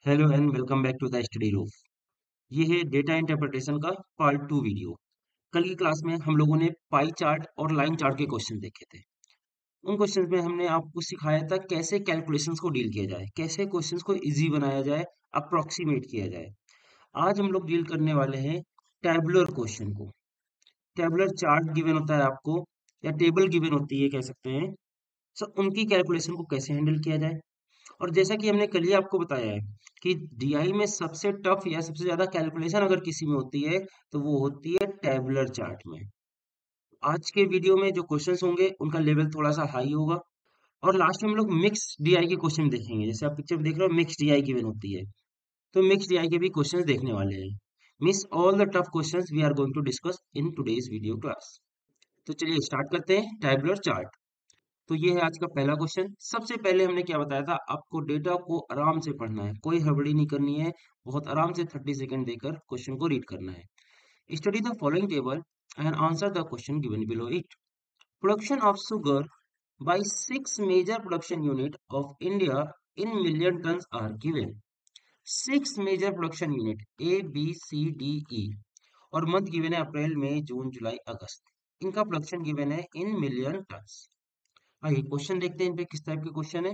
Hello and welcome back to the study room. ये है data interpretation का part 2 video. कल की क्लास में हम लोगों ने पाई चार्ट और लाइन चार्ट के क्वेश्चन देखे थे। उन क्वेश्चंस में हमने आपको सिखाया था कैसे कैलकुलेशंस को डील किया जाए, कैसे क्वेश्चंस को इजी बनाया जाए, अप्रोक्सीमेट किया जाए। आज हम लोग डील करने वाले हैं टैबुलर क्वेश्चन को। टैबुलर चार्ट गिवन होता है आपको या टेबल गिवन होती है कह सकते हैं। सो उनकी कैलकुलेशन को कैसे हैंडल किया जाए। और जैसा कि हमने कल ही आपको बताया है कि डीआई में सबसे टफ या सबसे ज्यादा कैलकुलेशन अगर किसी में होती है तो वो होती है टेबुलर चार्ट में। आज के वीडियो में जो क्वेश्चंस होंगे उनका लेवल थोड़ा सा हाई होगा। और लास्ट में हम लोग मिक्स डीआई के क्वेश्चन देखेंगे, जैसे आप पिक्चर में देख रहे हो मिक्स डीआई गिवन होती है। तो मिक्स डीआई के भी क्वेश्चंस देखने वाले हैं। Miss all the tough questions we are going to discuss in today's video class. तो चलिए स्टार्ट करते हैं टेबुलर चार्ट। तो ये है आज का पहला क्वेश्चन। सबसे पहले हमने क्या बताया था, आपको डेटा को आराम से पढ़ना है, कोई हड़बड़ी नहीं करनी है। बहुत आराम से 30 सेकंड देकर क्वेश्चन को रीड करना है। Study the following table and answer the question given below it. Production of sugar by 6 major production unit of India in million tons are given. 6 major production unit ABCDE और month given है April मई जून जुलाई अगस्त। इनका production given है इन million turns. आइए question देखते हैं इन पे किस type के क्वेश्चन है।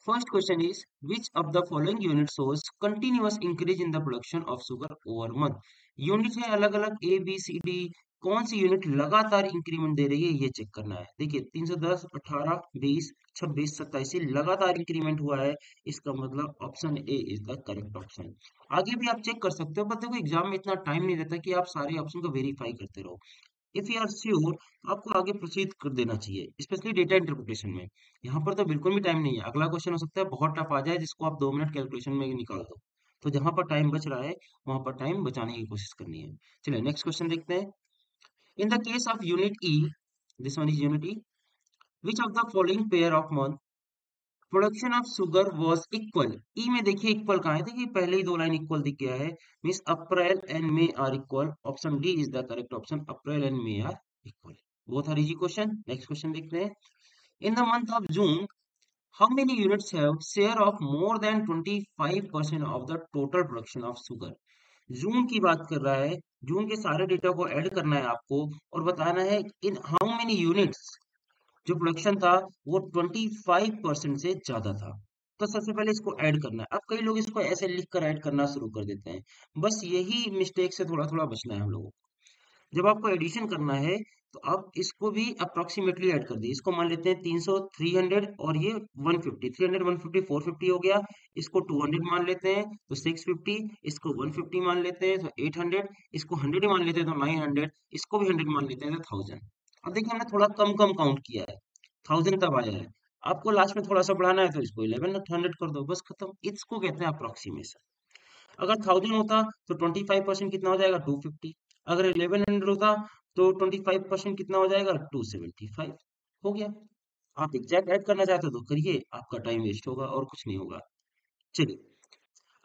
First question is which of the following unit shows continuous increase in the production of sugar over month. Unit है अलग अलग ABCD, कौन सी यूनिट लगातार इंक्रीमेंट दे रही है ये चेक करना है। देखिए 310, 18, 20, 26, 27 लगातार इंक्रीमेंट हुआ है। इसका मतलब option A is the correct option. आगे भी आप चेक कर सकते हो, पर देखो एग्जाम में इतना टाइम नहीं रहता कि आप सारे ऑप्शन को वेरीफाई करते रहो। इफ यू आर श्योर तो आपको आगे प्रोसीड कर देना चाहिए, स्पेशली डेटा इंटरप्रिटेशन में। यहाँ पर तो बिल्कुल भी टाइम नहीं है। अगला क्वेश्चन हो सकता है बहुत टफ आ जाए जिसको आप 2 मिनट कैलकुलेशन में निकाल दो। तो जहां पर टाइम बच रहा है वहां पर टाइम बचाने की कोशिश करनी है। चलिए नेक्स्ट क्वेश्चन देखते हैं। In the case of unit E, this one is unit E, which of the following pair of month production of sugar was equal. E में देखिए इक्वल कहाँ है, देखिए पहले ही 2 लाइन इक्वल दिख गया है। Means April and May are equal. Option D is the correct option, April and May are equal. Both are easy question. Next question देखते हैं। In the month of June how many units have share of more than 25% of the total production of sugar। जून की बात कर रहा है। जून के सारे data को ऐड करना है आपको और बताना है इन हाउ मेनी यूनिट्स जो प्रोडक्शन था वो 25% से ज्यादा था। तो सबसे पहले इसको ऐड करना है। अब कई लोग इसको ऐसे लिख कर ऐड करना शुरू कर देते हैं। बस यही मिस्टेक से थोड़ा थोड़ा बचना है हम लोगों को। जब आपको एडिशन करना है तो आप इसको भी अप्रोक्सीमेटली ऐड कर दिए। इसको मान लेते हैं 300, 300 और ये 150, 300, 150, 450 हो गया। इसको 200 मान लेते हैं तो 650, इसको 150 मान लेते हैं तो 800, इसको 100 मान लेते हैं तो 900, इसको भी 100 मान लेते हैं तो 1000। अब देखिए हमने थोड़ा कम कम काउंट किया है, 1000 तब आया है। आपको लास्ट में थोड़ा सा बढ़ाना है तो इसको 1100 कर दो, बस खत्म। इसको कहते हैं अप्रोक्सीमेशन। अगर 1000 होता तो 25% कितना हो जाएगा, 250। अगर 1100 होता तो 25% कितना हो जाएगा, 275 हो गया। आप एग्जैक्ट ऐड करना चाहते हो तो करिए, आपका टाइम वेस्ट होगा और कुछ नहीं होगा। चलिए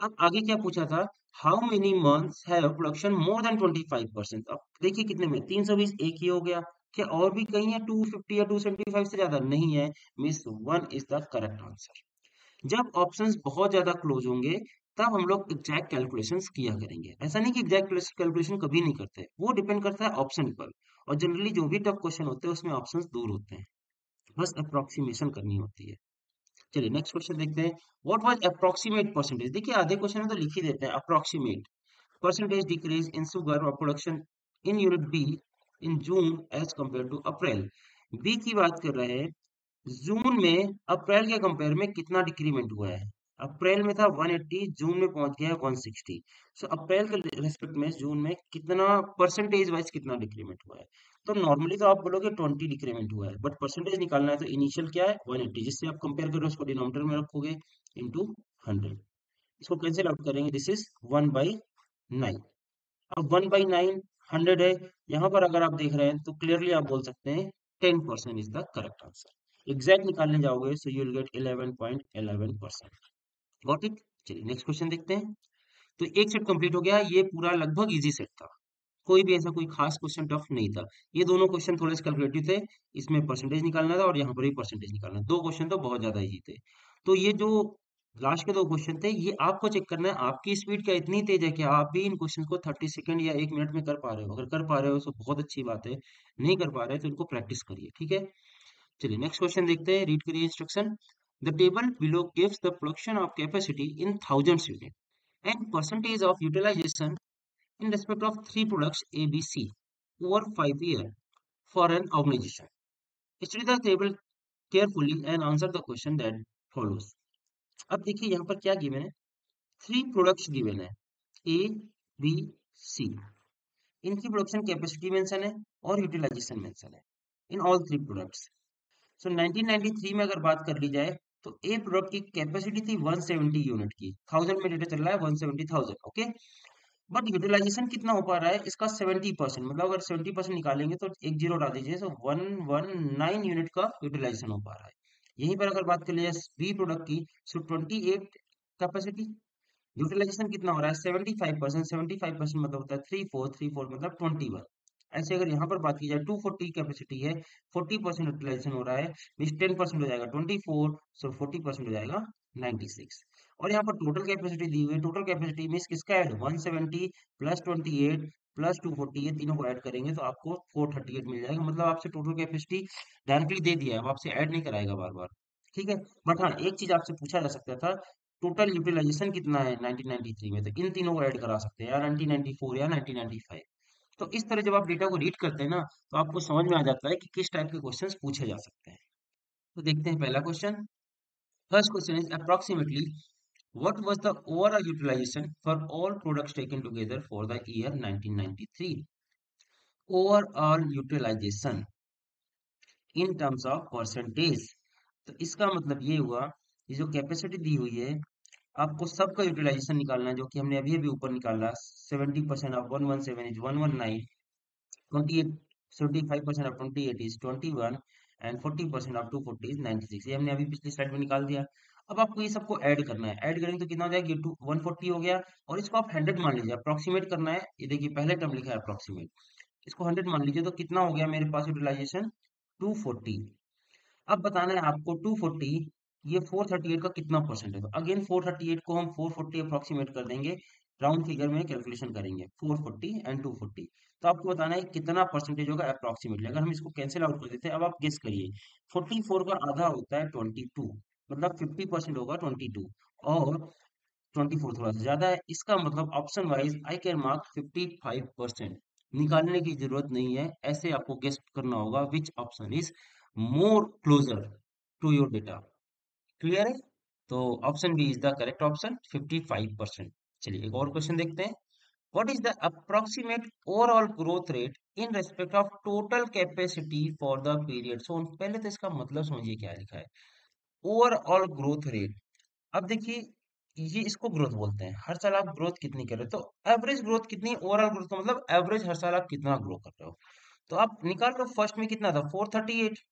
अब आगे क्या पूछा था, how many months have production more than 25%। अब देखिए कितने में, 320 एक ही हो गया। क्या और भी कहीं है 250 या 275 से ज्यादा? नहीं है। Miss one is the correct answer. जब ऑप्शंस बहुत ज्यादा क्लोज होंगे तब हम लोग एग्जैक्ट कैलकुलेशंस किया करेंगे। ऐसा नहीं कि एग्जैक्ट कैलकुलेशन कभी नहीं करते, वो डिपेंड करता है ऑप्शन पर। और जनरली जो भी टफ क्वेश्चन होते हैं उसमें ऑप्शंस दूर होते हैं, बस अप्रोक्सीमेशन करनी होती है। चलिए नेक्स्ट क्वेश्चन देखते हैं। What was approximate percentage. देखिए आधे क्वेश्चन में तो लिख ही देते हैं approximate percentage decrease in sugar और production in unit B in June as compare to April. B की बात कर रहे हैं। जून में अप्रैल के कंपेयर में कितना डिक्रीमेंट हुआ है। अप्रैल में था 180, जून में पहुंच गया है 160। सो अप्रैल के रेस्पेक्ट में जून में कितना परसेंटेज वाइज कितना डिक्रीमेंट हुआ है। तो नॉर्मली तो आप बोलोगे 20 डिक्रीमेंट हुआ है, बट परसेंटेज निकालना है तो इनिशियल क्या है 180, जिससे आप कंपेयर करो उसको डिनोमिनेटर में रखोगे इंटू 100। इसको कैंसिल आउट करेंगे, दिस इज 1/9। अब 1/9 100 है। यहाँ पर अगर आप देख रहे हैं तो क्लियरली आप बोल सकते हैं 10% is the correct answer. Exact निकालने जाओगे so you will get 11.11%। Got it. चलिए नेक्स्ट क्वेश्चन देखते हैं। तो एक सेट कंप्लीट हो गया, ये पूरा लगभग इजी सेट था। कोई भी ऐसा कोई खास क्वेश्चन टफ नहीं था। ये दोनों क्वेश्चन थोड़े से कैलकुलेटिव थे। इसमें परसेंटेज निकालना था और यहाँ पर भी परसेंटेज निकालना था। दो क्वेश्चन तो बहुत ज्यादा इजी थे। तो ये जो लास्ट के दो क्वेश्चन थे, ये आपको चेक करना है आपकी स्पीड क्या इतनी तेज है कि आप भी इन क्वेश्चन को 30 सेकंड या 1 मिनट में कर पा रहे हो। अगर कर पा रहे हो तो बहुत अच्छी बात है, नहीं कर पा रहे तो इनको प्रैक्टिस करिए, ठीक है। चलिए नेक्स्ट क्वेश्चन देखते हैं, रीड करिए instruction. The table below gives the production of capacity in thousands unit and percentage of utilization in respect of three products A, B, C over 5 years for an organization. Study the table carefully and answer the question that follows. अब देखिए यहाँ पर क्या given है, three products given है, A B C. इनकी production capacity mention है और यूटिलाइजेशन मेंशन है इन ऑल थ्री प्रोडक्ट्स। सो 1993 में अगर बात कर ली जाए तो ए प्रोडक्ट की कैपेसिटी थी 170 यूनिट की, 1000 में डेटा चल रहा है 170,000, ओके। बट यूटिलाइजेशन कितना हो पा रहा है इसका 70%, मतलब अगर 70% निकालेंगे तो एक जीरो डाल दीजिए, तो 119 यूनिट का यूटिलाइजेशन हो पा रहा है। यहीं पर अगर बात कर लिया बी प्रोडक्ट की, सो 28 कैपेसिटी, यूटिलाइजेशन कितना हो रहा है 75%, 75% मतलब होता है 34 मतलब 21। ऐसे अगर यहाँ पर बात की जाए 240 कैपेसिटी है, 40% यूटिलाइजेशन हो रहा है, मीन्स 10% हो जाएगा 24, सो 40% हो जाएगा 96। और यहाँ पर टोटल कैपेसिटी दी हुई है, टोटल कैपेसिटी मीन्स किसका ऐड 170 प्लस 28 प्लस 240, ये तीनों को ऐड करेंगे तो आपको 438 मिल जाएगा। मतलब आपसे टोटल कैपेसिटी डायरेक्टली दे दिया है, अब आपसे ऐड नहीं कराएगा बार बार, ठीक है। बट हाँ एक चीज आपसे पूछा जा सकता था, टोटल यूटिलाइजेशन कितना है 1993 में, तो इन तीनों को ऐड करा सकते हैं या 1994 या 1995। तो इस तरह जब आप डेटा को रीड करते हैं ना, तो आपको समझ में आ जाता है कि किस टाइप के क्वेश्चंस पूछे जा सकते हैं। तो देखते हैं पहला question. First question is approximately what was the overall utilization for all products taken together for the year 1993। Overall utilization in terms of percentage. तो इसका मतलब ये हुआ, ये जो कैपेसिटी दी हुई है, आपको सबका यूटिलाइजेशन निकालना है, जो कि हमने अभी अभी ऊपर निकाला। 70% of 117 is 119, 28 75% of 28 is 21 and 40% of 240 is 96। ये हमने अभी पिछली स्लाइड में निकाल दिया। अब आपको ये सबको ऐड करना है, ऐड करेंगे तो कितना हो जाएगा, ये 140 हो गया, और इसको आप 100 मान लीजिए, अप्रोक्सीमेट करना है। ये देखिए पहले टर्म लिखा है अप्रोक्सीमेट, इसको 100 मान लीजिए, तो कितना हो गया मेरे पास यूटिलाइजेशन 240। अब बताना है आपको 240, ये 438 का कितना परसेंट है। तो अगेन 438 को हम 440 अप्रोक्सीमेट कर देंगे, राउंड फिगर में कैलकुलेशन करेंगे 440 एंड 240। तो आपको बताना है कितना परसेंटेज होगा अप्रोक्सीमेटली। अगर हम इसको कैंसिल आउट कर देते हैं, अब आप गेस करिए, 44 का आधा होता है 22, मतलब 50% होगा 22, और 24 थोड़ा सा ज्यादा है, इसका मतलब option wise I can mark 55%। निकालने की जरूरत नहीं है, ऐसे आपको गेस करना होगा which option is more closer to your data. Clear है? तो option B is the correct option, 55%। चलिए एक और क्वेश्चन देखते हैं। What is the approximate overall growth rate in respect of total capacity for the period shown. पहले तो इसका मतलब समझिए क्या लिखा है, ओवरऑल ग्रोथ रेट। अब देखिए ये इसको ग्रोथ बोलते हैं, हर साल आप ग्रोथ कितनी कर रहे हो, तो एवरेज ग्रोथ कितनी, ओवरऑल ग्रोथ का मतलब एवरेज हर साल आप कितना ग्रो कर रहे हो। तो आप निकाल लो, फर्स्ट में कितना था 438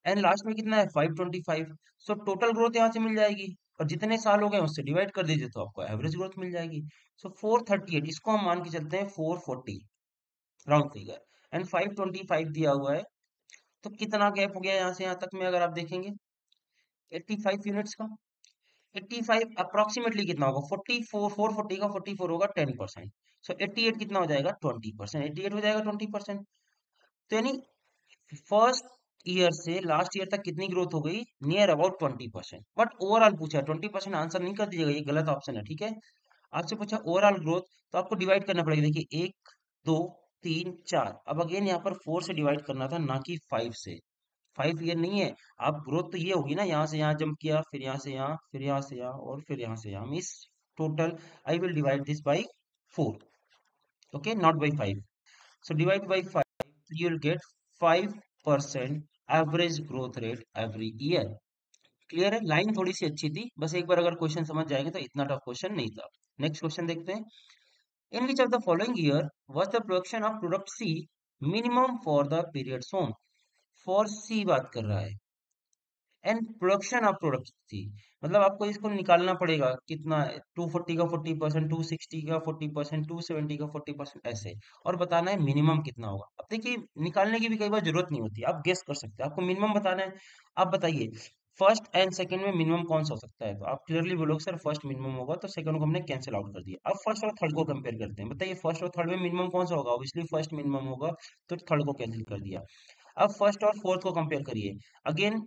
एंड लास्ट में कितना है 525, सो टोटल ग्रोथ यहाँ से मिल जाएगी, और जितने साल हो गए उससे डिवाइड कर दीजिए तो आपको एवरेज ग्रोथ मिल जाएगी। सो 438 इसको हम मान के चलते हैं 440 राउंड फिगर, एंड 525 दिया हुआ है। तो कितना गैप हो गया यहाँ से यहाँ तक में, अगर आप देखेंगे 85 यूनिट्स का। 85 अप्रोक्सीमेटली कितना होगा, 44, 440 का 44 होगा 10%, सो 88 कितना हो जाएगा 20%, 88 हो जाएगा 20%। तो यानी फर्स्ट ईयर से लास्ट ईयर तक कितनी ग्रोथ हो गई, नियर अबाउट 20%। बट ओवरऑल पूछा 20% आंसर नहीं कर दीजिएगा, ये गलत ऑप्शन है, ठीक है। आपसे पूछा ओवरऑल ग्रोथ, तो आपको डिवाइड करना पड़ेगा। देखिए 1 2 3 4, अब अगेन यहाँ पर 4 से डिवाइड करना था, ना कि 5 से। 5 ईयर नहीं है, आप ग्रोथ तो ये होगी ना, यहाँ से यहाँ जंप किया, फिर यहाँ से यहाँ, फिर यहाँ से यहाँ, और फिर यहाँ से यहाँ, means total I will divide this by 4, okay, not by 5। So divide by 5, you will get 5% average growth rate every year. Clear है? लाइन थोड़ी सी अच्छी थी, बस एक बार अगर क्वेश्चन समझ जाएंगे तो इतना टफ क्वेश्चन नहीं था। नेक्स्ट क्वेश्चन देखते हैं। In which of the following year was the production of product C minimum for the period shown. For C बात कर रहा है, एंड प्रोडक्शन ऑफ प्रोडक्ट थी, मतलब आपको इसको निकालना पड़ेगा कितना, 240 का 40%, 260 का 40%, 270 का 40%, ऐसे, और बताना है मिनिमम कितना होगा। अब देखिए निकालने की भी कई बार जरूरत नहीं होती, आप गेस कर सकते हैं, आपको मिनिमम बताना है। आप बताइए फर्स्ट एंड सेकंड में मिनिमम कौन सा हो सकता है? तो आप क्लियरली बोलोगे सर फर्स्ट मिनिमम होगा, तो सेकंड को हमने कैंसिल आउट कर दिया। अब फर्स्ट और थर्ड को कंपेयर करते हैं, बताइए फर्स्ट और थर्ड में मिनिमम कौन सा होगा? ऑब्वियसली फर्स्ट मिनिमम होगा, तो थर्ड को कैंसिल कर दिया। अब फर्स्ट और फोर्थ को कंपेयर करिए, अगेन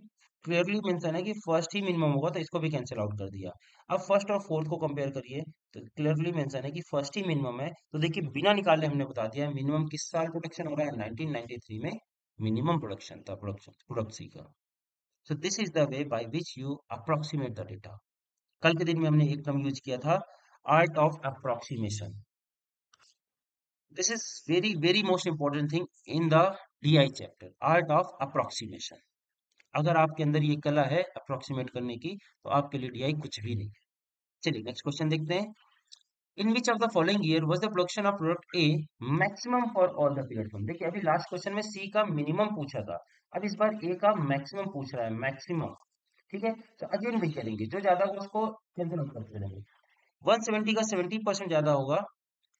क्लियरली मेंशन है कि फर्स्ट ही मिनिमम होगा, तो इसको भी कैंसिल आउट कर दिया। अब फर्स्ट और फोर्थ को कंपेयर करिए, तो क्लियरली मेंशन है कि फर्स्ट ही मिनिमम है, तो देखिए बिना निकाले हमने बता दिया मिनिमम किस साल प्रोडक्शन हो रहा है, 1993 में मिनिमम प्रोडक्शन था, प्रोडक्ट सी का। So this is the way by which you approximate the data. कल के दिन में हमने एक टर्म यूज किया था, art of approximation. This is very very most important thing in the DI chapter, art of approximation. अगर आपके अंदर ये कला है अप्रोक्सीमेट करने की, तो आपके लिए डीआई कुछ भी नहीं है। चलिए नेक्स्ट क्वेश्चन देखते हैं। In which of the following year was the production of product A maximum for all the period from. देखिए अभी लास्ट क्वेश्चन में सी का मिनिमम पूछा था, अब इस बार ए का मैक्सिमम पूछ रहा है, मैक्सिमम। ठीक है, तो अगेन वही करेंगे, जो ज्यादा होगा उसको कैंसिल आउट करते रहेंगे। 170 का 70% ज्यादा होगा।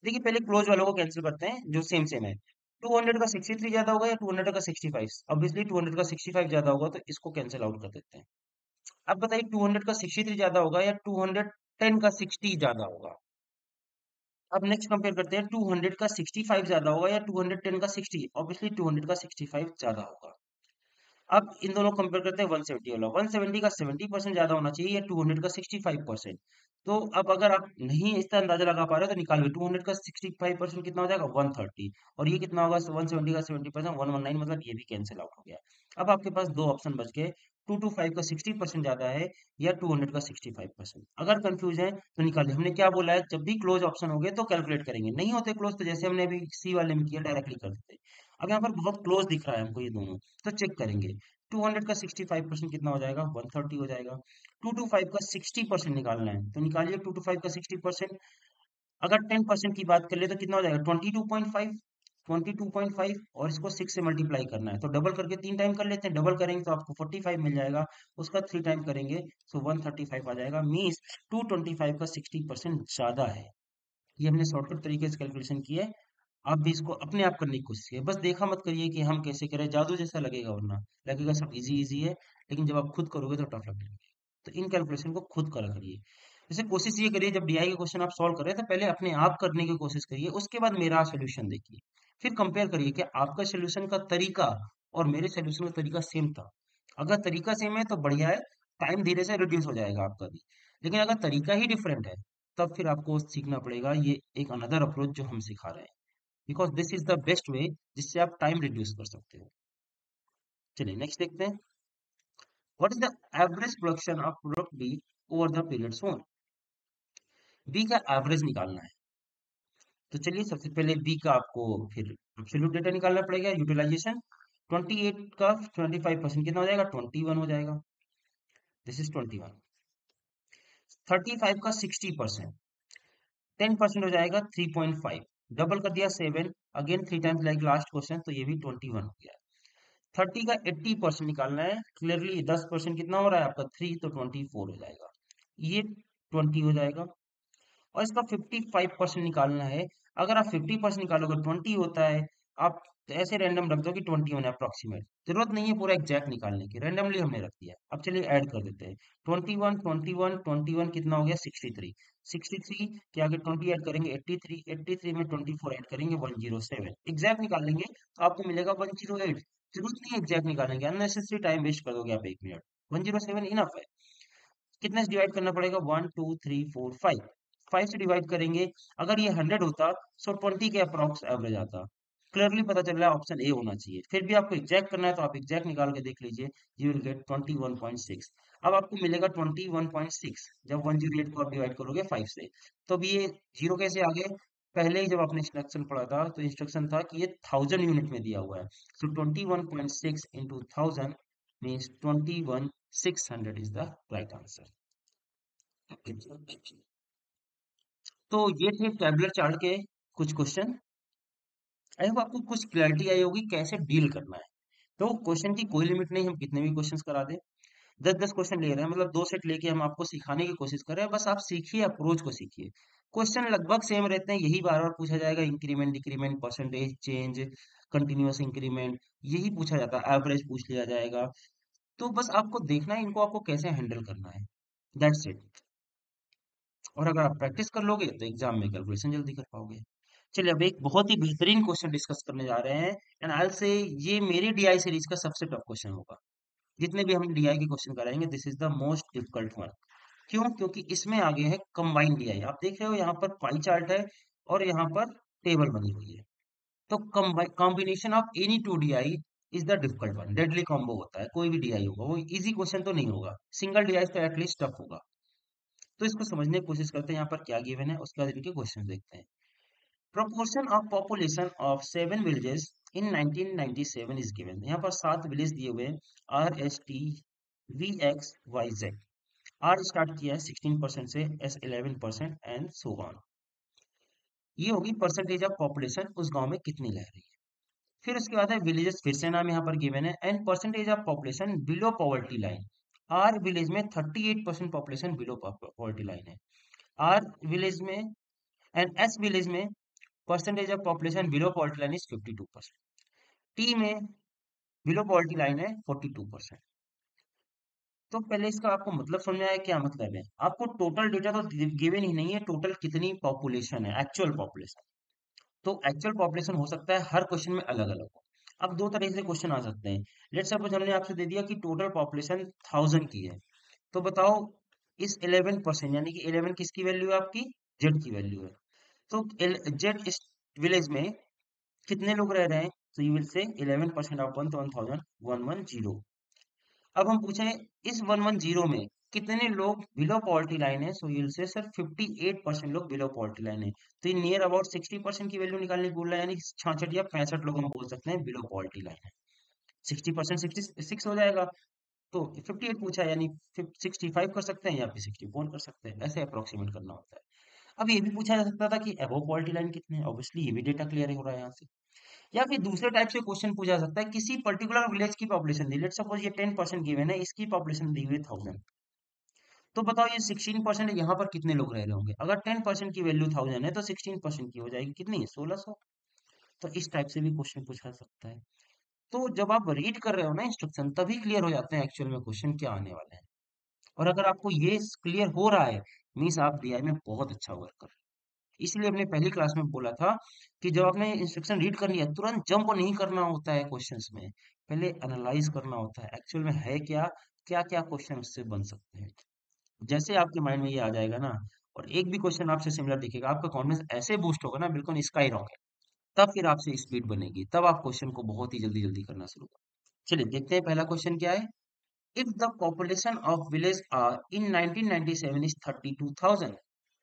देखिए पहले क्लोज वालों को कैंसिल करते हैं जो सेम सेम है। 200 का 63 ज्यादा होगा या 200 का 65? ऑब्वियसली 200 का 65 ज्यादा होगा, तो इसको कैंसिल आउट कर देते हैं। अब बताइए 200 का 63 ज्यादा होगा या 210 का 60 ज्यादा होगा? अब नेक्स्ट कंपेयर करते हैं, 200 का 65 ज्यादा होगा या 210 का 60? ऑब्वियसली 200 का 65 ज्यादा होगा। अब इन दोनों कंपेयर करते हैं 170 वाला, 170 का 70% ज्यादा होना चाहिए या 200 का 65%? तो अब अगर आप नहीं इसका अंदाजा लगा पा रहे हो तो निकाल लो, 200 का 65% कितना हो जाएगा? 130। और ये कितना होगा? 170 का 70%, 119, मतलब ये भी कैंसिल आउट हो गया। अब आपके पास दो ऑप्शन बच गए, 225 का 60% ज्यादा है या 200 का 65%। अगर कंफ्यूज है तो निकालिए। हमने क्या बोला है, जब भी क्लोज ऑप्शन हो गए तो कैलकुलेट करेंगे, नहीं होते क्लोज तो जैसे हमने अभी सी वाले में किया डायरेक्टली कर देते। अब यहाँ पर बहुत क्लोज दिख रहा है हमको ये दोनों, तो चेक करेंगे। 200 का 65% कितना हो जाएगा? 130 हो जाएगा। 225 का 60% निकालना है, तो निकालिए 225 का 60%। अगर 10% की बात कर ले तो कितना हो जाएगा? 22.5। 22.5 और इसको 6 से मल्टीप्लाई करना है, तो डबल करके 3 टाइम कर लेते हैं, डबल करेंगे तो आपको 45 मिल जाएगा, उसका 3 टाइम करेंगे तो 135 आ जाएगा। मीन्स 225 का 60% ज्यादा है। ये हमने शॉर्टकट तरीके से कैलकुलेशन की है। आप भी इसको अपने आप करने की कोशिश कीजिए, बस देखा मत करिए कि हम कैसे करें, जादू जैसा लगेगा, वरना लगेगा सब इजी इजी है, लेकिन जब आप खुद करोगे तो टफ लगेगा। तो इन कैलकुलेशन को खुद करा करिए। जैसे कोशिश ये करिए, जब डीआई के क्वेश्चन आप सॉल्व करें तो पहले अपने आप करने की कोशिश करिए, उसके बाद मेरा सोल्यूशन देखिए, फिर कंपेयर करिए कि आपका सोल्यूशन का तरीका और मेरे सोल्यूशन का तरीका सेम था। अगर तरीका सेम है तो बढ़िया है, टाइम धीरे से रिड्यूस हो जाएगा आपका भी। लेकिन अगर तरीका ही डिफरेंट है, तब फिर आपको सीखना पड़ेगा ये एक अनदर अप्रोच जो हम सिखा रहे हैं, because this is the best way जिससे आप टाइम रिड्यूस कर सकते हो। चलिए नेक्स्ट देखते हैं। What is the average production of product B over the period shown? B का एवरेज निकालना है, तो चलिए सबसे पहले बी का आपको फिर एब्सोल्यूट डेटा निकालना पड़ेगा, यूटिलाइजेशन। 28 का 25% कितना हो जाएगा? 21 हो जाएगा। This is 21। 35 का 60%, 10% हो जाएगा 3.5। डबल कर दिया 7, again 3 times like last question, तो ये भी 21 हो गया। 30 का 80% निकालना है, क्लियरली 10% कितना हो रहा है आपका? 3, तो 24 हो जाएगा, ये 20 हो जाएगा। और इसका 55% निकालना है। अगर आप 50% निकालोगे 20 होता है, आप ऐसे रैंडम रख दो कि 21 है अप्रोक्सीमेट, जरूरत नहीं है पूरा एग्जैक्ट निकालने की, रैंडमली हमने रख दिया। अब चलिए ऐड कर देते हैं, 21 21 21 कितना हो गया? 63। 63 के आगे 20 ऐड करेंगे 83, 83 में 24 ऐड करेंगे 107, एग्जैक्ट निकालेंगे तो आपको मिलेगा 108। जरूरत नहीं है एग्जैक्ट निकालने की, अननेसेसरी टाइम वेस्ट कर दोगे आप 1 मिनट। 107 इनफ है। कितने से डिवाइड करना पड़ेगा? 1 2 3 4 5, 5 से डिवाइड करेंगे। अगर ये 100 होता तो 20 के अप्रॉक्स एवरेज आता। क्लियरली पता चल रहा है ऑप्शन ए होना चाहिए। फिर भी आपको एग्जैक्ट करना है तो आप एग्जैक्ट निकाल के देख लीजिए, यू विल गेट 21.6। अब आपको मिलेगा 21.6 जब 108 को आप डिवाइड करोगे 5 से। तो अब ये जीरो कैसे आ गए? पहले ही जब आपने इंस्ट्रक्शन पढ़ा था तो इंस्ट्रक्शन था कि ये 1000 यूनिट में दिया हुआ है, सो 21.6 into 1000 means 21,600 is the right answer. तो ये थे टेबलर चार्ट के कुछ क्वेश्चन। आई होप आपको कुछ क्लैरिटी आई होगी कैसे डील करना है। तो क्वेश्चन की कोई लिमिट नहीं, हम कितने भी क्वेश्चंस करा दें। 10 10 क्वेश्चन ले रहे हैं, मतलब 2 सेट लेके हम आपको सिखाने की कोशिश कर रहे हैं, बस आप सीखिए, अप्रोच को सीखिए। क्वेश्चन लगभग सेम रहते हैं, यही बार बार पूछा जाएगा, increment decrement percentage change continuous increment, यही पूछा जाता है, एवरेज पूछ लिया जाएगा। तो बस आपको देखना है इनको आपको कैसे हैंडल करना है, दैट्स इट। और अगर आप प्रैक्टिस कर लोगे तो एग्जाम में कैलकुलेशन जल्दी कर पाओगे। चलिए अब एक बहुत ही बेहतरीन क्वेश्चन डिस्कस करने जा रहे हैं, एंड आई से ये मेरी डीआई सीरीज का सबसे टफ क्वेश्चन होगा। जितने भी हम डीआई के क्वेश्चन कराएंगे this is the most difficult one. क्यों? क्योंकि इसमें आगे है कंबाइंड डीआई। आप देख रहे हो यहाँ पर पाई चार्ट है और यहाँ पर टेबल बनी हुई है। तो combination of any two DI is the difficult one. Deadly combo होता है, कोई भी डीआई होगा वो इजी क्वेश्चन तो नहीं होगा, सिंगल डीआई तो एटलीस्ट टफ होगा। तो इसको समझने की कोशिश करते हैं यहाँ पर क्या गिवन है, उसके बाद इनके क्वेश्चन देखते हैं। Proportion of population of 7 villages in 1997 is given। यहाँ पर 7 विलेज दिए हुए हैं, R S T V X Y Z. R start किया है 16% से, एस 11% एंड सो ऑन। ये होगी परसेंटेज ऑफ पॉपुलेशन, उस गांव में कितनी रह रही है। फिर उसके बाद है विलेजेस, फिर से नाम यहाँ पर गिवन है, and percentage of population below poverty line. R village में 38% पॉपुलेशन बिलो पॉवर्टी लाइन है। आर विलेज में एंड एस विलेज में percentage of population below poverty line is 52%। T में बिलो पॉवर्टी लाइन है 42%। तो पहले इसका आपको मतलब समझ आया क्या मतलब है। आपको टोटल डेटा तो गिवन ही नहीं है, टोटल कितनी पॉपुलेशन है, एक्चुअल पॉपुलेशन। तो एक्चुअल पॉपुलेशन हो सकता है हर क्वेश्चन में अलग अलग हो। अब दो तरह से क्वेश्चन आ सकते हैं। लेट्स सपोज हमने आपसे दे दिया कि टोटल पॉपुलेशन 1000 की है, तो बताओ इस 11% यानी कि 11 किसकी वैल्यू है, आपकी जेड की वैल्यू है। तो जेड इस विलेज में कितने लोग रह रहे हैं, तो यू विल से 11% ऑफ 1000 110। अब हम पूछें इस 110 में कितने लोग बिलो पॉवर्टी लाइन है, so you will say sir 58% लोग बिलो पॉवर्टी लाइन है। तो ये नियर अबाउट 60% की वैल्यू निकालने की बोल रहा है, यानी 66 या 65 लोग हम बोल सकते हैं बिलो पॉवर्टी लाइन है। 60% 66 हो जाएगा, तो 58 पूछा यानी 65 कर सकते हैं या फिर 64 कर सकते हैं, ऐसे अप्रोक्सीमेट करना होता है। अब ये भी पूछा जा सकता था कि अबव पॉवर्टी लाइन कितने हैं, ऑब्वियसली ये भी डेटा क्लियर हो रहा है यहाँ से। या फिर दूसरे टाइप से क्वेश्चन पूछा जा सकता है, किसी पर्टिकुलर विलेज की पॉपुलेशन दी, लेट्स सपोज ये 10% गिवन है, इसकी पॉपुलेशन दी हुई 1000। तो बताओ ये 16% यहाँ पर कितने लोग रह रहे होंगे। अगर 10% की वैल्यू 1000 है तो 16% की हो जाएगी कितनी, 1600। तो इस टाइप से भी क्वेश्चन पूछा जा सकता है। तो जब आप रीड कर रहे हो ना इंस्ट्रक्शन, तभी क्लियर हो जाते हैं एक्चुअल में क्वेश्चन क्या आने वाले हैं। और अगर आपको ये क्लियर हो रहा है, मीन्स आप डीआई में बहुत अच्छा वर्क कर रहे हो। इसलिए हमने पहली क्लास में बोला था कि जब आपने इंस्ट्रक्शन रीड करनी है तुरंत जंप नहीं करना होता है क्वेश्चंस में, पहले एनालाइज करना होता है एक्चुअल में है क्या, क्या क्या क्वेश्चन उससे बन सकते हैं। जैसे आपके माइंड में ये आ जाएगा ना, और एक भी क्वेश्चन आपसे सिमिलर दिखेगा, आपका कॉन्फिडेंस ऐसे बूस्ट होगा ना, बिल्कुल स्काई रॉकेट। तब फिर आपसे स्पीड बनेगी, तब आप क्वेश्चन को बहुत ही जल्दी जल्दी करना शुरू करो। चलिए देखते हैं पहला क्वेश्चन क्या है। If the population of village R in 1997 is 32,000,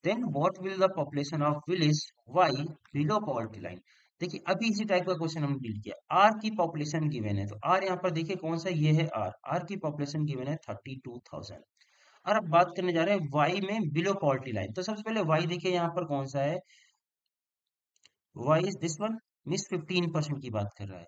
then what will the population of village Y below poverty line? देखिए अभी इसी टाइप का क्वेश्चन हमने डील किया। आर की पॉपुलेशन गिवन है, तो आर यहाँ पर देखिए कौन सा, ये है आर। आर की पॉपुलेशन गिवन है 32,000। और अब बात करने जा रहे हैं वाई में बिलो पॉवर्टी लाइन। तो सबसे पहले वाई देखिए यहाँ पर कौन सा है, Y is this one, means 15% की बात कर रहा है।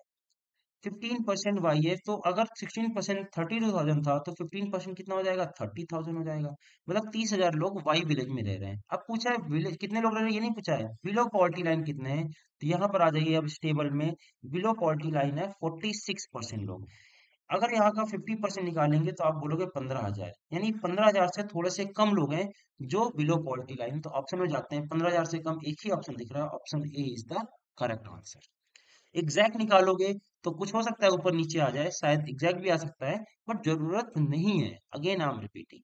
15% वाई है, तो अगर 16% 32,000 था तो 15% कितना हो जाएगा, 30,000 हो जाएगा। मतलब 30,000 लोग वाई विलेज में रह रहे हैं। अब पूछा है विलेज कितने लोग रह रहे हैं, ये नहीं पूछा है बिलो पॉवर्टी लाइन कितने हैं। तो यहाँ पर आ जाइए, अब इस टेबल में बिलो पॉवर्टी लाइन है 46% लोग। अगर यहाँ का 50% निकालेंगे तो आप बोलोगे 15,000, यानी 15,000 से थोड़े से कम लोग हैं जो बिलो पॉवर्टी लाइन। तो ऑप्शन में जाते हैं, 15,000 से कम एक ही ऑप्शन दिख रहा है, option A is the correct answer. Exact निकालोगे तो कुछ हो सकता है ऊपर नीचे आ जाए, शायद एग्जैक्ट भी आ सकता है, बट जरूरत नहीं है। Again I am repeating.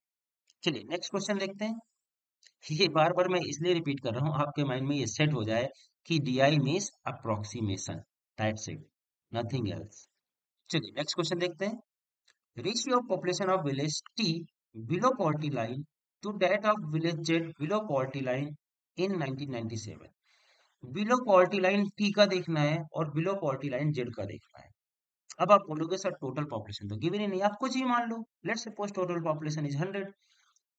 चलिए नेक्स्ट क्वेश्चन देखते हैं। ये बार बार मैं इसलिए रिपीट कर रहा हूँ, आपके माइंड में ये सेट हो जाए कि DI means approximation, that's it, nothing else. चलिए नेक्स्ट क्वेश्चन देखते हैं। Ratio of population of village T below poverty line to that of village Z below poverty line in 1997। Below poverty line T का देखना है और below poverty line Z का देखना है। अब आप बोलोगे सर टोटल पॉपुलेशन तो गिवन ही नहीं, आप कुछ ही मान लो। Let's suppose total population is 100,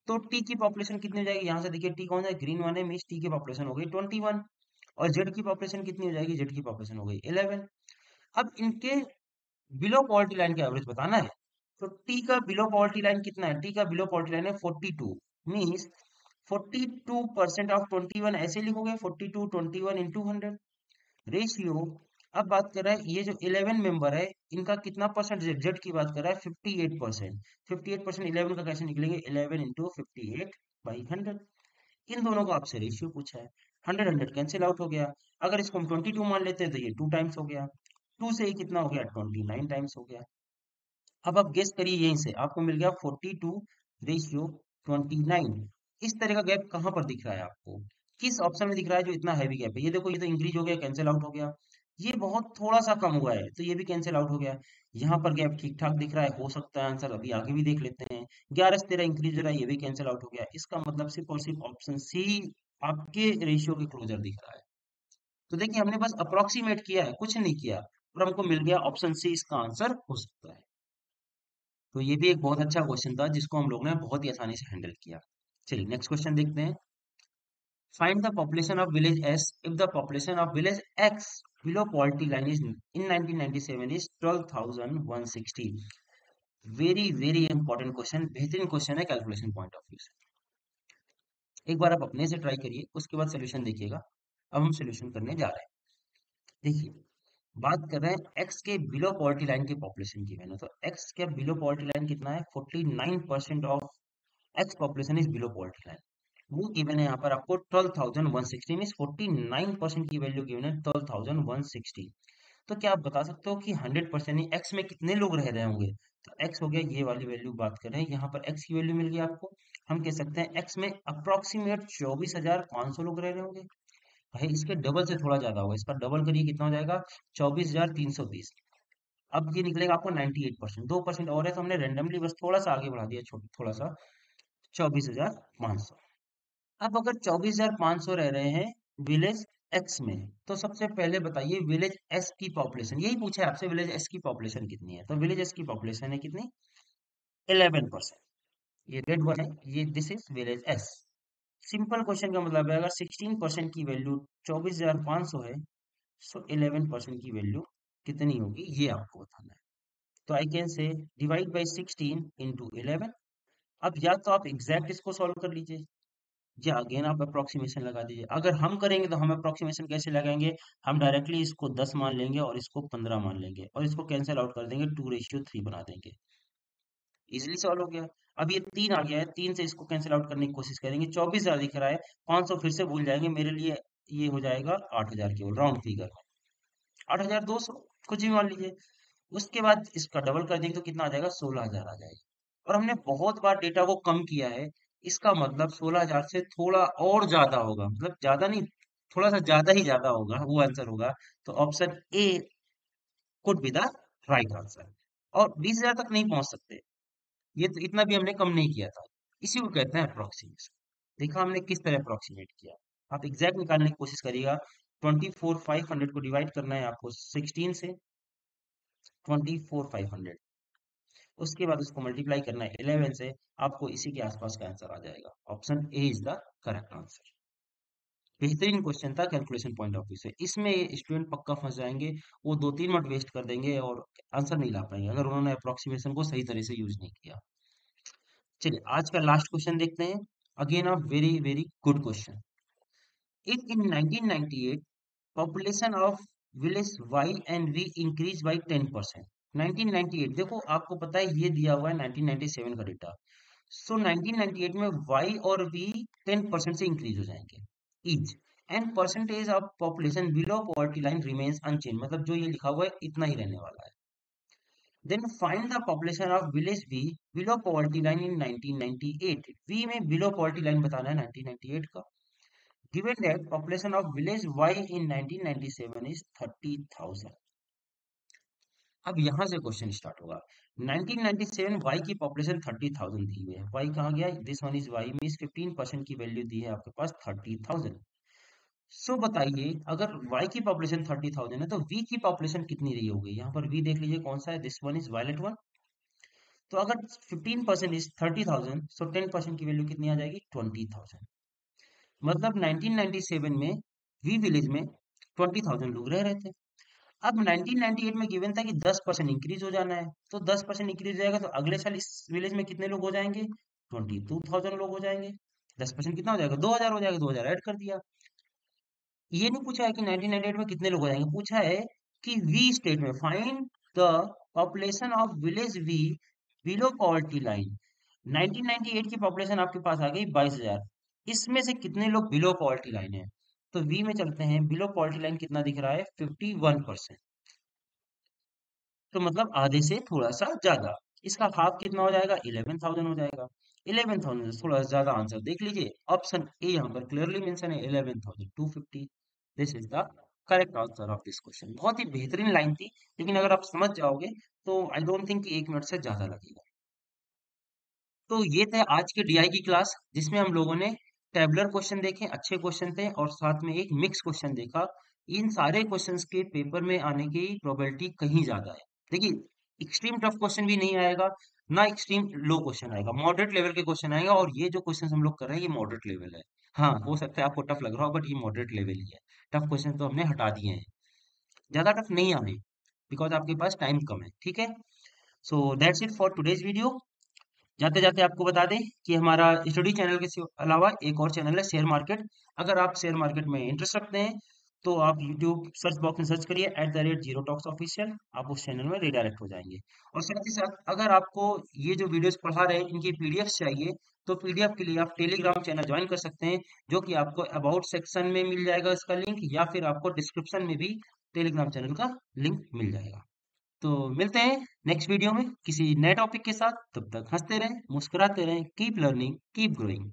तो टी की पॉपुलेशन कितनी हो जाएगी, यहाँ से देखिए टी कौन है, ग्रीन वन है, मींस टी की पॉपुलेशन हो गई 21। और जेड की पॉपुलेशन कितनी हो जाएगी, जेड की पॉपुलेशन हो गई 11। अब इनके बिलो पॉवर्टी लाइन का एवरेज बताना है। तो टी का बिलो पॉवर्टी लाइन कितना है, टी का बिलो पॉवर्टी लाइन है 42, मीन्स 42% ऑफ 21, ऐसे लिखोगे 42 21 इंटू 100। रेशियो अब बात कर रहा है ये जो 11 मेंबर है, इनका कितना परसेंट, जेड की बात कर रहा है 58%। 58% 11 का कैसे निकलेंगे, 11 इंटू 58/100। इन दोनों को आपसे रेशियो पूछा है। 100 कैंसिल आउट हो गया। अगर इसको हम 22 मान लेते हैं तो ये 2 टाइम्स हो गया। 2 से ही कितना हो गया, 29 टाइम्स हो गया। अब आप गेस करिए, यहीं से आपको मिल गया 42/29। इस तरह का गैप कहां पर दिख रहा है आपको, किस ऑप्शन में दिख रहा है जो इतना हैवी गैप है? ये देखो, ये तो इंक्रीज हो गया, कैंसिल आउट हो गया। ये बहुत थोड़ा सा कम हुआ है तो ये भी कैंसिल आउट हो गया। यहाँ पर गैप ठीक ठाक दिख रहा है, हो सकता है आंसर अभी आगे भी देख लेते हैं। 11 से 13 इंक्रीज हो रहा है, ये भी कैंसिल आउट हो गया। इसका मतलब सिर्फ और सिर्फ ऑप्शन सी आपके रेशियो के क्लोजर दिख रहा है। तो देखिए, हमने बस अप्रोक्सीमेट किया है, कुछ नहीं किया, और हमको मिल गया ऑप्शन सी इसका आंसर हो सकता है। तो ये भी एक बहुत अच्छा क्वेश्चन था जिसको हम लोग ने बहुत ही आसानी से हैंडल किया। चलिए नेक्स्ट क्वेश्चन देखते हैं। Find the population of village S if the population of village x below poverty line is in 1997 is 12,160। Very very important question, बेहतरीन क्वेश्चन है कैलकुलेशन पॉइंट ऑफ व्यू से। एक बार आप अपने से ट्राई करिए, उसके बाद सोल्यूशन देखिएगा। अब हम सोल्यूशन करने जा रहे हैं। देखिए, बात कर रहे हैं एक्स के बिलो पॉवर्टी लाइन की पॉपुलेशन की मैंने, तो एक्स के बिलो पॉवर्टी लाइन कितना है, 49% of x population is below poverty line. वो गिवन है यहाँ पर आपको 12,160 मीन्स 49% की वैल्यू गिवन है 12,160। तो क्या आप बता सकते हो कि 100% एक्स में कितने लोग रह रहे होंगे? तो एक्स हो गया, ये वाली वैल्यू बात कर रहे हैं, यहाँ पर एक्स की वैल्यू मिल गई आपको। हम कह सकते हैं एक्स में अप्रोक्सीमेट 24,500 लोग रह रहे होंगे। भाई इसके डबल से थोड़ा ज्यादा होगा, इसका डबल करिए कितना हो जाएगा, 24,320। अब ये निकलेगा आपको 98%, 2% और है तो हमने रेंडमली बस थोड़ा सा आगे बढ़ा दिया, थोड़ा सा, 24,500। अब अगर 24,500 रह रहे हैं विलेज एक्स में, तो सबसे पहले बताइए विलेज एस की पॉपुलेशन, यही पूछा है आपसे, विलेज एस की पॉपुलेशन कितनी है? तो विलेज एस की पॉपुलेशन है कितनी, 11%। ये रेड वन है, ये this is village S. Simple question का मतलब है, अगर 16% की वैल्यू 24,500 है, सो 11% की वैल्यू कितनी होगी, ये आपको बताना है। तो I can say divide by 16 into 11। अब या तो आप एग्जैक्ट इसको सॉल्व कर लीजिए, या अगेन आप अप्रोक्सीमेशन लगा दीजिए। अगर हम करेंगे तो हम अप्रोक्सीमेशन कैसे लगाएंगे, हम डायरेक्टली इसको 10 मान लेंगे और इसको 15 मान लेंगे और इसको कैंसिल आउट कर देंगे, 2:3 बना देंगे। इजिली सॉल्व हो गया। अब ये 3 आ गया है, 3 से इसको कैंसिल आउट करने की कोशिश करेंगे, 24,000 दिख रहा है, 500 फिर से भूल जाएंगे मेरे लिए, ये हो जाएगा 8,000 केवल राउंड फिगर, 8,200, कुछ भी मान लीजिए। उसके बाद इसका डबल कर देंगे तो कितना आ जाएगा, 16,000 आ जाएगा। और हमने बहुत बार डेटा को कम किया है, इसका मतलब 16,000 से थोड़ा और ज्यादा होगा, मतलब ज्यादा नहीं, थोड़ा सा ज्यादा ही ज्यादा होगा, वो आंसर होगा। तो option A could be the right answer. और 20,000 तक नहीं पहुंच सकते, ये तो इतना भी हमने कम नहीं किया था। इसी को कहते हैं अप्रोक्सीमेशन। देखा हमने किस तरह अप्रोक्सीमेट किया। आप एग्जैक्ट निकालने की कोशिश करिएगा। 24,500 को डिवाइड करना है आपको 16 से, 24,500, उसके बाद उसको मल्टीप्लाई करना है 11 से, आपको इसी के आसपास का आंसर आ जाएगा। Option A is the correct answer. बेहतरीन क्वेश्चन था कैलकुलेशन पॉइंट ऑफ व्यू से, इसमें स्टूडेंट पक्का फंस जाएंगे, वो 2-3 मिनट वेस्ट कर देंगे और आंसर नहीं ला पाएंगे अगर उन्होंने अप्रोक्सीमेशन को सही तरह से यूज नहीं किया। चलिए आज का लास्ट क्वेश्चन देखते हैं। Again a very very good question. If in 1998 population of village Y and V increased by 10%, 1998 देखो आपको पता है ये दिया हुआ है 1997 का डेटा, सो 1998 में Y और V 10% से इंक्रीज हो जाएंगे each, and percentage of population below poverty line remains unchange, मतलब जो ये लिखा हुआ है इतना ही रहने वाला है। Then find the population of village B below poverty line in 1998। V में बिलो पॉवर्टी लाइन बताना है 1998 का। Given that population of village Y in 1997 is 30,000। अब यहाँ से क्वेश्चन स्टार्ट होगा। 1997 Y की पॉपुलेशन 30,000 दी हुई है, Y कहाँ गया, this one is Y, means 15% की वैल्यू दी है आपके पास 30,000। सो बताइए अगर Y की पॉपुलेशन 30,000 है तो V की पॉपुलेशन कितनी रही होगी? यहाँ पर V देख लीजिए कौन सा है, this one is violet one. तो अगर 15% इज 30,000, सो 10% की वैल्यू कितनी आ जाएगी, 20,000। मतलब 1997 में वी विलेज में 20,000 लोग रह रहे थे। अब 1998 में गिवन था कि 10% इंक्रीज हो जाना है, तो 10% इंक्रीज हो जाएगा तो अगले साल इस विलेज में कितने लोग हो जाएंगे, 22,000 लोग हो जाएंगे। 10% कितना हो जाएगा, 2,000 हो जाएगा, 2,000 ऐड कर दिया। ये नहीं पूछा है कि 1998 में कितने लोग हो जाएंगे, पूछा है कि वी स्टेट में find the population of village we below poverty line. 1998 की पॉपुलेशन आपके पास आ गई 22,000। इसमें से कितने लोग बिलो पॉवर्टी लाइन है? तो वी में चलते हैं, बिलो पॉवर्टी लाइन कितना दिख रहा है? 51%। तो मतलब आधे से थोड़ा सा ज्यादा। इसका हाफ कितना हो जाएगा? 11,000 हो जाएगा। 11,000 से थोड़ा ज्यादा आंसर देख लीजिए, ऑप्शन ए यहाँ पर क्लियरली मेंशन है, 11,250। This is the correct answer of this question. बहुत ही बेहतरीन लाइन थी, लेकिन अगर आप समझ जाओगे तो आई डोंट थिंक 1 मिनट से ज्यादा लगेगा। तो ये थे आज के डीआई की क्लास, जिसमें हम लोगों ने टेबुलर क्वेश्चन देखे, अच्छे क्वेश्चन थे, और साथ में एक मिक्स क्वेश्चन देखा। इन सारे क्वेश्चंस के पेपर में आने की प्रोबेबिलिटी कहीं ज्यादा है। देखिए, एक्सट्रीम टफ क्वेश्चन भी नहीं आएगा, ना एक्सट्रीम लो क्वेश्चन आएगा, मॉडरेट लेवल के क्वेश्चन आएगा। और ये जो क्वेश्चन हम लोग कर रहे हैं, ये मॉडरेट लेवल है। हाँ, हो सकता है आपको टफ लग रहा हो, बट ये मॉडरेट लेवल ही है। टफ क्वेश्चन तो हमने हटा दिए हैं, ज्यादा टफ नहीं आए, बिकॉज आपके पास टाइम कम है। ठीक है, so that's it for today's video. जाते जाते आपको बता दें कि हमारा स्टडी चैनल के अलावा एक और चैनल है, शेयर मार्केट। अगर आप शेयर मार्केट में इंटरेस्ट रखते हैं तो आप यूट्यूब सर्च बॉक्स में सर्च करिए @जीरो टॉक्स ऑफिशियल, आप उस चैनल में रिडायरेक्ट हो जाएंगे। और साथ ही साथ अगर आपको ये जो वीडियोस पढ़ा रहे हैं इनकी पीडीएफ चाहिए, तो पीडीएफ के लिए आप टेलीग्राम चैनल ज्वाइन कर सकते हैं, जो कि आपको अबाउट सेक्शन में मिल जाएगा इसका लिंक, या फिर आपको डिस्क्रिप्शन में भी टेलीग्राम चैनल का लिंक मिल जाएगा। तो मिलते हैं नेक्स्ट वीडियो में किसी नए टॉपिक के साथ। तब तक हंसते रहें, मुस्कुराते रहें, कीप लर्निंग, कीप ग्रोइंग।